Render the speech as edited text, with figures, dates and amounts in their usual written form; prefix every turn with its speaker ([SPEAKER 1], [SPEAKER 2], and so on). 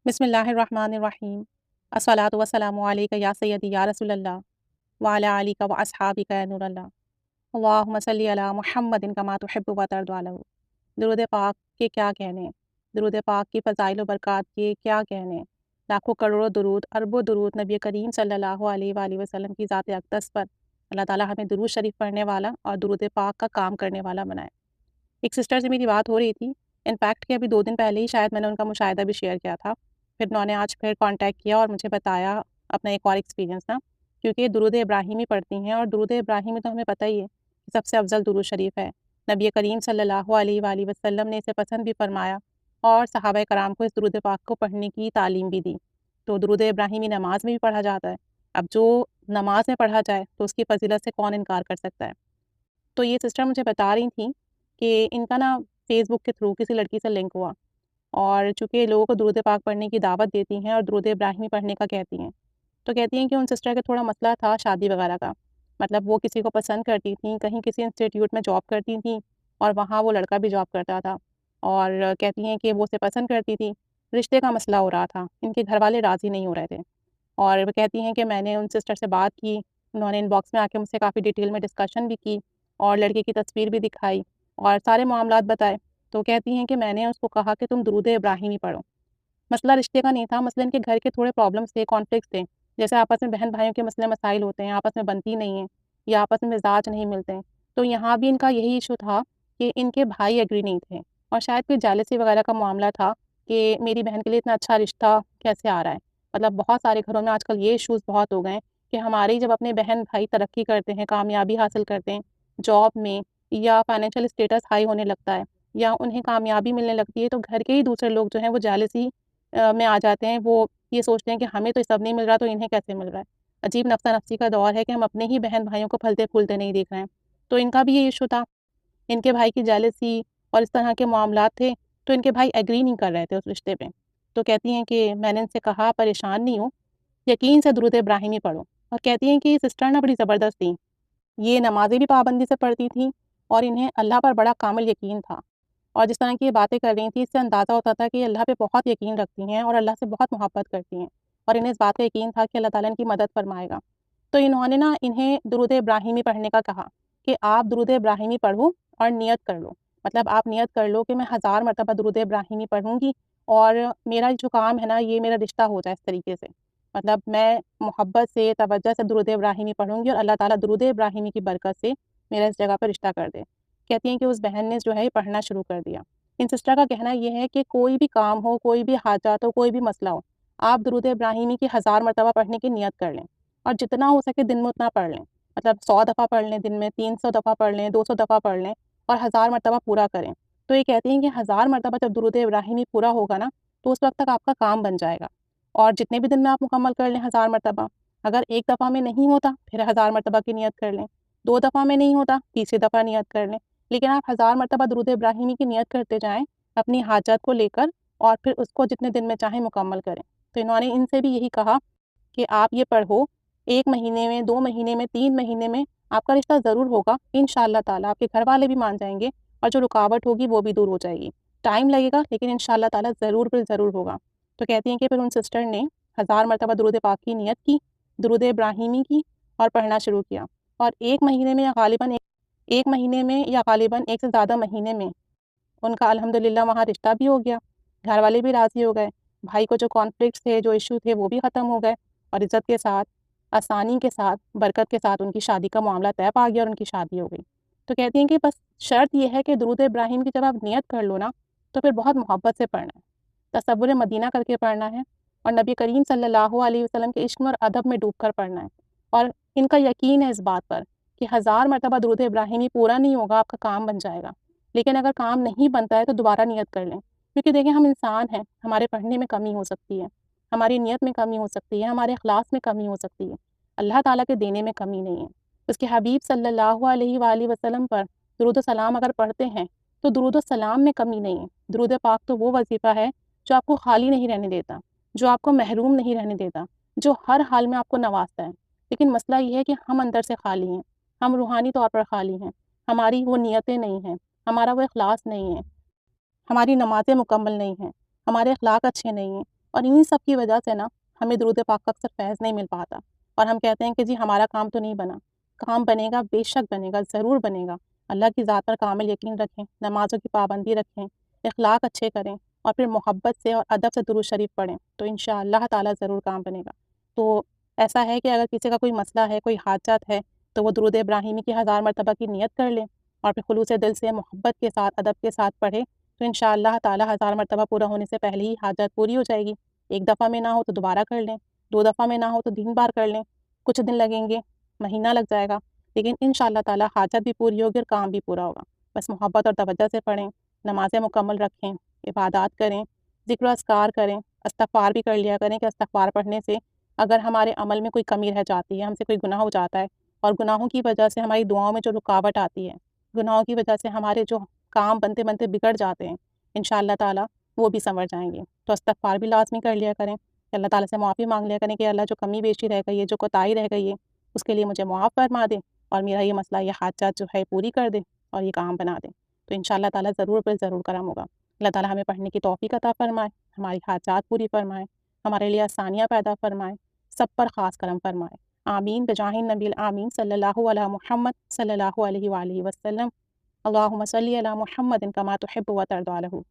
[SPEAKER 1] بسم اللہ الرحمن الرحیم الصلاۃ والسلام علیک یا سیدی یا رسول اللہ وعلی آلک و اصحابک یا نور اللہ اللہم صلی علی محمد کما تحب و ترضی علیہ۔ درود پاک کے کیا کہنے، درود پاک کی فضائل و برکات کے کیا کہنے، لاکھوں کروڑوں درود، اربوں درود نبی کریم صلی اللہ علیہ وآلہ وسلم کی ذات اقدس پر اللہ تعالیٰ ہمیں درود شریف پڑھنے والا اور درود پاک کا کام کرنے والا بنائے۔ ایک سسٹر سے میری بات ہو رہی تھی، انفیکٹ کہ ابھی 2 دن پہلے ہی شاید میں نے ان کا مشاہدہ بھی شیئر کیا تھا، پھر انہوں نے آج پھر کانٹیکٹ کیا اور مجھے بتایا اپنا ایک اور ایکسپیرینس نا، کیونکہ درود ابراہیمی پڑھتی ہیں اور درود ابراہیمی تو ہمیں پتہ ہی ہے کہ سب سے افضل درود شریف ہے۔ نبی کریم صلی اللہ علیہ وآلہ وسلم نے اسے پسند بھی فرمایا اور صحابہ کرام کو اس درود پاک کو پڑھنے کی تعلیم بھی دی۔ تو درود ابراہیمی نماز میں بھی پڑھا جاتا ہے، اب جو نماز میں پڑھا جائے تو اس کی فضیلت سے کون انکار کر سکتا ہے۔ تو یہ سسٹر مجھے بتا رہی تھیں کہ ان کا نا فیس بک کے تھرو کسی لڑکی سے لنک ہوا، اور چونکہ لوگوں کو درود پاک پڑھنے کی دعوت دیتی ہیں اور درود ابراہیمی پڑھنے کا کہتی ہیں، تو کہتی ہیں کہ ان سسٹر کا تھوڑا مسئلہ تھا شادی وغیرہ کا، مطلب وہ کسی کو پسند کرتی تھیں، کہیں کسی انسٹیٹیوٹ میں جاب کرتی تھیں اور وہاں وہ لڑکا بھی جاب کرتا تھا، اور کہتی ہیں کہ وہ اسے پسند کرتی تھی، رشتے کا مسئلہ ہو رہا تھا، ان کے گھر والے راضی نہیں ہو رہے تھے، اور وہ کہتی ہیں کہ میں نے ان سسٹر سے بات کی، انہوں نے ان باکس میں آ کے مجھ سے کافی ڈیٹیل میں ڈسکشن بھی کی اور لڑکے کی تصویر بھی دکھائی اور سارے معاملات بتائے۔ تو کہتی ہیں کہ میں نے اس کو کہا کہ تم درود ابراہیمی پڑھو۔ مسئلہ رشتے کا نہیں تھا، مسئلہ ان کے گھر کے تھوڑے پرابلمس تھے، کانفلکٹس تھے، جیسے آپس میں بہن بھائیوں کے مسئلے مسائل ہوتے ہیں، آپس میں بنتی نہیں ہیں یا آپس میں مزاج نہیں ملتے ہیں، تو یہاں بھی ان کا یہی ایشو تھا کہ ان کے بھائی ایگری نہیں تھے، اور شاید کوئی جیلسی وغیرہ کا معاملہ تھا کہ میری بہن کے لیے اتنا اچھا رشتہ کیسے آ رہا ہے۔ مطلب بہت سارے گھروں میں آج کل یہ ایشوز بہت ہو گئے ہیں کہ ہمارے جب اپنے بہن بھائی ترقی کرتے ہیں، کامیابی حاصل کرتے ہیں جاب میں، یا فائنینشیل اسٹیٹس ہائی ہونے لگتا ہے یا انہیں کامیابی ملنے لگتی ہے، تو گھر کے ہی دوسرے لوگ جو ہیں وہ جیلسی میں آ جاتے ہیں، وہ یہ سوچتے ہیں کہ ہمیں تو یہ سب نہیں مل رہا تو انہیں کیسے مل رہا ہے۔ عجیب نفسا نفسی کا دور ہے کہ ہم اپنے ہی بہن بھائیوں کو پھلتے پھولتے نہیں دیکھ رہے ہیں، تو ان کا بھی یہ ایشو تھا، ان کے بھائی کی جیلسی اور اس طرح کے معاملات تھے، تو ان کے بھائی ایگری نہیں کر رہے تھے اس رشتے پہ۔ تو کہتی ہیں کہ میں نے ان سے کہا پریشان نہیں ہوں، یقین سے درود ابراہیمی پڑھو، اور کہتی ہیں کہ یہ سسٹر نا بڑی زبردست تھی، یہ نمازیں بھی پابندی سے پڑھتی تھیں اور انہیں اللہ پر بڑا کامل یقین تھا، اور جس طرح کی یہ باتیں کر رہی تھیں اس سے اندازہ ہوتا تھا کہ یہ اللہ پہ بہت یقین رکھتی ہیں اور اللہ سے بہت محبت کرتی ہیں، اور انہیں اس بات کا یقین تھا کہ اللہ تعالیٰ ان کی مدد فرمائے گا۔ تو انہوں نے نا انہیں درود ابراہیمی پڑھنے کا کہا کہ آپ درود ابراہیمی پڑھو اور نیت کر لو، مطلب آپ نیت کر لو کہ میں 1000 مرتبہ درود ابراہیمی پڑھوں گی اور میرا جو کام ہے نا یہ میرا رشتہ ہو جائے اس طریقے سے، مطلب میں محبت سے توجہ سے درود ابراہیمی پڑھوں گی اور اللہ تعالیٰ درود ابراہیمی کی برکت سے میرا اس جگہ پہ رشتہ کر دے۔ کہتی ہیں کہ اس بہن نے جو ہے یہ پڑھنا شروع کر دیا۔ ان سسٹر کا کہنا یہ ہے کہ کوئی بھی کام ہو، کوئی بھی حاجات ہو، کوئی بھی مسئلہ ہو، آپ درود ابراہیمی کی 1000 مرتبہ پڑھنے کی نیت کر لیں، اور جتنا ہو سکے دن میں اتنا پڑھ لیں، مطلب 100 دفعہ پڑھ لیں دن میں، 300 دفعہ پڑھ لیں، 200 دفعہ پڑھ لیں، اور 1000 مرتبہ پورا کریں۔ تو یہ کہتی ہیں کہ 1000 مرتبہ جب درود ابراہیمی پورا ہوگا نا تو اس وقت تک آپ کا کام بن جائے گا، اور جتنے بھی دن میں آپ مکمل کر لیں 1000 مرتبہ، اگر ایک دفعہ میں نہیں ہوتا پھر 1000 مرتبہ کی نیت کر لیں، 2 دفعہ میں نہیں ہوتا تیسری دفعہ نیت کر لیں، لیکن آپ 1000 مرتبہ درود ابراہیمی کی نیت کرتے جائیں اپنی حاجت کو لے کر، اور پھر اس کو جتنے دن میں چاہیں مکمل کریں۔ تو انہوں نے ان سے بھی یہی کہا کہ آپ یہ پڑھو، 1 مہینے میں، 2 مہینے میں، 3 مہینے میں آپ کا رشتہ ضرور ہوگا انشاءاللہ تعالیٰ، آپ کے گھر والے بھی مان جائیں گے اور جو رکاوٹ ہوگی وہ بھی دور ہو جائے گی، ٹائم لگے گا لیکن انشاءاللہ تعالیٰ ضرور پھر ضرور ہوگا۔ تو کہتی ہیں کہ پھر ان سسٹر نے 1000 مرتبہ درود پاک کی نیت کی، درود ابراہیمی کی اور پڑھنا شروع کیا، اور 1 مہینے میں یا غالباً 1 مہینے میں یا غالباً 1 سے زیادہ مہینے میں ان کا الحمدللہ وہاں رشتہ بھی ہو گیا، گھر والے بھی راضی ہو گئے، بھائی کو جو کانفلکٹس تھے، جو ایشو تھے وہ بھی ختم ہو گئے، اور عزت کے ساتھ، آسانی کے ساتھ، برکت کے ساتھ ان کی شادی کا معاملہ طے پا گیا اور ان کی شادی ہو گئی۔ تو کہتی ہیں کہ بس شرط یہ ہے کہ درود ابراہیم کی جب آپ نیت کر لو نا تو پھر بہت محبت سے پڑھنا ہے، تصور مدینہ کر کے پڑھنا ہے، اور نبی کریم صلی اللہ علیہ وسلم کے عشق اور ادب میں ڈوب کر پڑھنا ہے، اور ان کا یقین ہے اس بات پر کہ 1000 مرتبہ درود ابراہیمی پورا نہیں ہوگا آپ کا کام بن جائے گا، لیکن اگر کام نہیں بنتا ہے تو دوبارہ نیت کر لیں، کیونکہ دیکھیں ہم انسان ہیں، ہمارے پڑھنے میں کمی ہو سکتی ہے، ہماری نیت میں کمی ہو سکتی ہے، ہمارے اخلاص میں کمی ہو سکتی ہے، اللہ تعالیٰ کے دینے میں کمی نہیں ہے۔ اس کے حبیب صلی اللہ علیہ وآلہ وسلم پر درود و سلام اگر پڑھتے ہیں تو درود و سلام میں کمی نہیں ہے۔ درود پاک تو وہ وظیفہ ہے جو آپ کو خالی نہیں رہنے دیتا، جو آپ کو محروم نہیں رہنے دیتا، جو ہر حال میں آپ کو نوازتا ہے، لیکن مسئلہ یہ ہے کہ ہم اندر سے خالی ہیں، ہم روحانی طور پر خالی ہیں، ہماری وہ نیتیں نہیں ہیں، ہمارا وہ اخلاص نہیں ہے، ہماری نمازیں مکمل نہیں ہیں، ہمارے اخلاق اچھے نہیں ہیں، اور انہی سب کی وجہ سے نا ہمیں درود پاک کا اکثر فیض نہیں مل پاتا، اور ہم کہتے ہیں کہ جی ہمارا کام تو نہیں بنا۔ کام بنے گا، بے شک بنے گا، ضرور بنے گا۔ اللہ کی ذات پر کامل یقین رکھیں، نمازوں کی پابندی رکھیں، اخلاق اچھے کریں، اور پھر محبت سے اور ادب سے درود شریف پڑھیں، تو انشاءاللہ تعالیٰ ضرور کام بنے گا۔ تو ایسا ہے کہ اگر کسی کا کوئی مسئلہ ہے، کوئی حاجت ہے، تو وہ درود ابراہیمی کی 1000 مرتبہ کی نیت کر لیں، اور پھر خلوص دل سے محبت کے ساتھ ادب کے ساتھ پڑھے، تو انشاءاللہ تعالیٰ 1000 مرتبہ پورا ہونے سے پہلے ہی حاجت پوری ہو جائے گی۔ ایک دفعہ میں نہ ہو تو دوبارہ کر لیں، 2 دفعہ میں نہ ہو تو 3 بار کر لیں، کچھ دن لگیں گے، مہینہ لگ جائے گا، لیکن انشاءاللہ تعالیٰ حاجت بھی پوری ہوگی اور کام بھی پورا ہوگا۔ بس محبت اور توجہ سے پڑھیں، نمازیں مکمل رکھیں، عبادات کریں، ذکر و اذکار کریں، استغفار بھی کر لیا کریں کہ استغفار پڑھنے سے اگر ہمارے عمل میں کوئی کمی رہ جاتی ہے، ہم سے کوئی گناہ ہو جاتا ہے، اور گناہوں کی وجہ سے ہماری دعاؤں میں جو رکاوٹ آتی ہے، گناہوں کی وجہ سے ہمارے جو کام بنتے بنتے بگڑ جاتے ہیں، انشاءاللہ تعالیٰ وہ بھی سنور جائیں گے۔ تو استغفار بھی لازمی کر لیا کریں کہ اللہ تعالیٰ سے معافی مانگ لیا کریں کہ اللہ جو کمی بیشی رہ گئی ہے، جو کوتاہی رہ گئی ہے، اس کے لیے مجھے معاف فرما دیں، اور میرا یہ مسئلہ، یہ حاجات جو ہے پوری کر دیں، اور یہ کام بنا دیں۔ تو انشاءاللہ تعالیٰ ضرور پر ضرور کرم ہوگا۔ اللہ تعالیٰ ہمیں پڑھنے کی توفیق عطا فرمائے، ہماری حاجات پوری فرمائے، ہمارے لیے آسانیاں پیدا فرمائے، سب پر خاص کرم فرمائے۔ آمین بجاہ النبی الآمین صلی اللہ علیہ محمد صلی اللہ علیہ وآلہ وسلم۔ اللہم صلی علی محمد کما تحب و ترضی عنہ۔